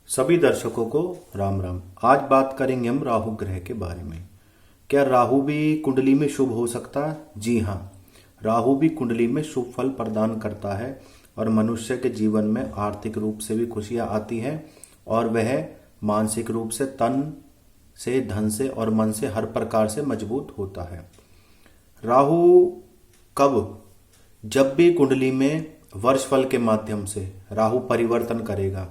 सभी दर्शकों को राम राम। आज बात करेंगे हम राहु ग्रह के बारे में। क्या राहु भी कुंडली में शुभ हो सकता है? जी हाँ, राहु भी कुंडली में शुभ फल प्रदान करता है और मनुष्य के जीवन में आर्थिक रूप से भी खुशियां आती हैं और वह मानसिक रूप से, तन से, धन से और मन से हर प्रकार से मजबूत होता है। राहु कब? जब भी कुंडली में वर्ष फल के माध्यम से राहु परिवर्तन करेगा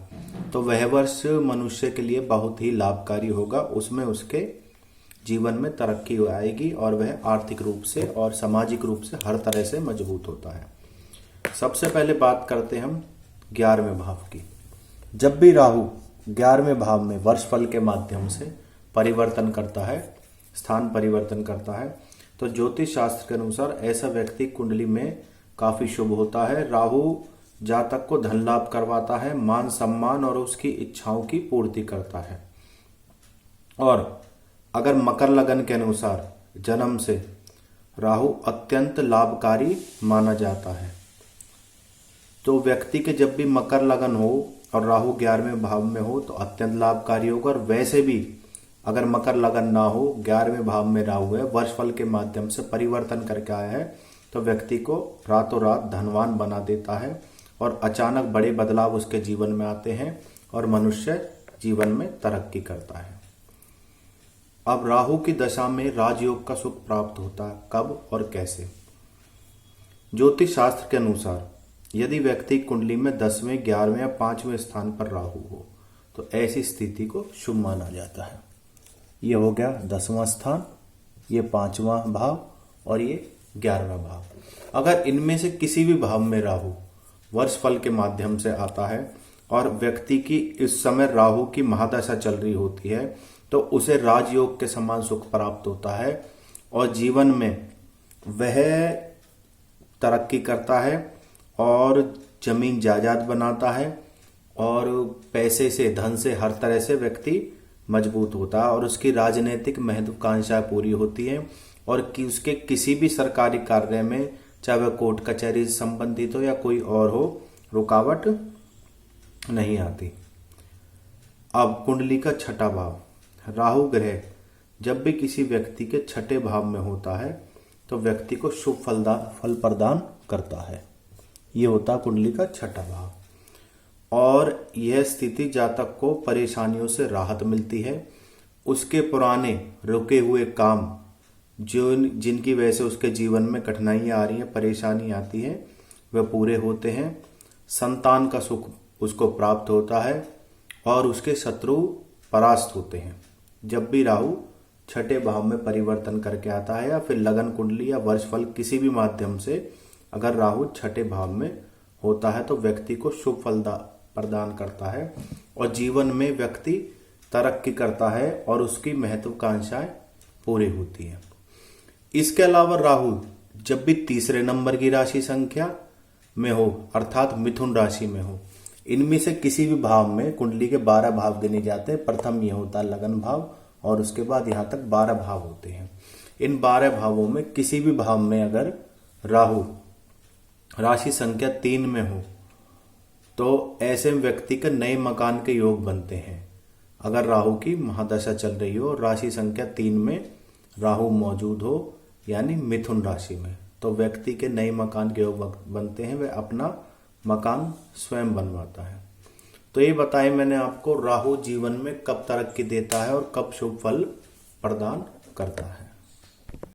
तो वह वर्ष मनुष्य के लिए बहुत ही लाभकारी होगा। उसमें उसके जीवन में तरक्की आएगी और वह आर्थिक रूप से और सामाजिक रूप से हर तरह से मजबूत होता है। सबसे पहले बात करते हैं हम 11वें भाव की। जब भी राहु 11वें भाव में वर्ष फल के माध्यम से परिवर्तन करता है, स्थान परिवर्तन करता है, तो ज्योतिष शास्त्र के अनुसार ऐसा व्यक्ति कुंडली में काफी शुभ होता है। राहु जातक को धन लाभ करवाता है, मान सम्मान और उसकी इच्छाओं की पूर्ति करता है। और अगर मकर लगन के अनुसार जन्म से राहु अत्यंत लाभकारी माना जाता है, तो व्यक्ति के जब भी मकर लगन हो और राहु 11वें भाव में हो तो अत्यंत लाभकारी होगा। और वैसे भी अगर मकर लगन ना हो, 11वें भाव में राहु है, वर्ष फल के माध्यम से परिवर्तन करके आया है, तो व्यक्ति को रातों रात धनवान बना देता है और अचानक बड़े बदलाव उसके जीवन में आते हैं और मनुष्य जीवन में तरक्की करता है। अब राहु की दशा में राजयोग का सुख प्राप्त होता है। कब और कैसे? ज्योतिष शास्त्र के अनुसार यदि व्यक्ति कुंडली में 10वें, 11वें या 5वें स्थान पर राहु हो तो ऐसी स्थिति को शुभ माना जाता है। ये हो गया 10वां स्थान, ये 5वां भाव और ये 11वां भाव। अगर इनमें से किसी भी भाव में राहु वर्ष फल के माध्यम से आता है और व्यक्ति की इस समय राहु की महादशा चल रही होती है तो उसे राजयोग के समान सुख प्राप्त होता है और जीवन में वह तरक्की करता है और जमीन जायदाद बनाता है और पैसे से, धन से, हर तरह से व्यक्ति मजबूत होता है और उसकी राजनीतिक महत्वाकांक्षाएं पूरी होती हैं और कि उसके किसी भी सरकारी कार्य में, चाहे वह कोर्ट कचहरी से संबंधित हो या कोई और हो, रुकावट नहीं आती। अब कुंडली का छठा भाव, राहु ग्रह जब भी किसी व्यक्ति के छठे भाव में होता है तो व्यक्ति को शुभ फल प्रदान करता है। ये होता है कुंडली का छठा भाव और यह स्थिति जातक को परेशानियों से राहत मिलती है। उसके पुराने रुके हुए काम जिनकी वजह से उसके जीवन में कठिनाइयां आ रही हैं, परेशानी आती है, वह पूरे होते हैं। संतान का सुख उसको प्राप्त होता है और उसके शत्रु परास्त होते हैं। जब भी राहु छठे भाव में परिवर्तन करके आता है या फिर लगन कुंडली या वर्ष फल किसी भी माध्यम से अगर राहु छठे भाव में होता है तो व्यक्ति को शुभ फल प्रदान करता है और जीवन में व्यक्ति तरक्की करता है और उसकी महत्वाकांक्षाएं पूरी होती हैं। इसके अलावा राहु जब भी तीसरे नंबर की राशि संख्या में हो अर्थात मिथुन राशि में हो, इनमें से किसी भी भाव में कुंडली के 12 भाव गिने जाते हैं। प्रथम ये होता है लगन भाव और उसके बाद यहाँ तक 12 भाव होते हैं। इन 12 भावों में किसी भी भाव में अगर राहु राशि संख्या 3 में हो तो ऐसे व्यक्ति के नए मकान के योग बनते हैं। अगर राहु की महादशा चल रही हो, राशि संख्या 3 में राहु मौजूद हो यानी मिथुन राशि में, तो व्यक्ति के नए मकान के योग बनते हैं, वह अपना मकान स्वयं बनवाता है। तो ये बताएं मैंने आपको राहु जीवन में कब तरक्की देता है और कब शुभ फल प्रदान करता है।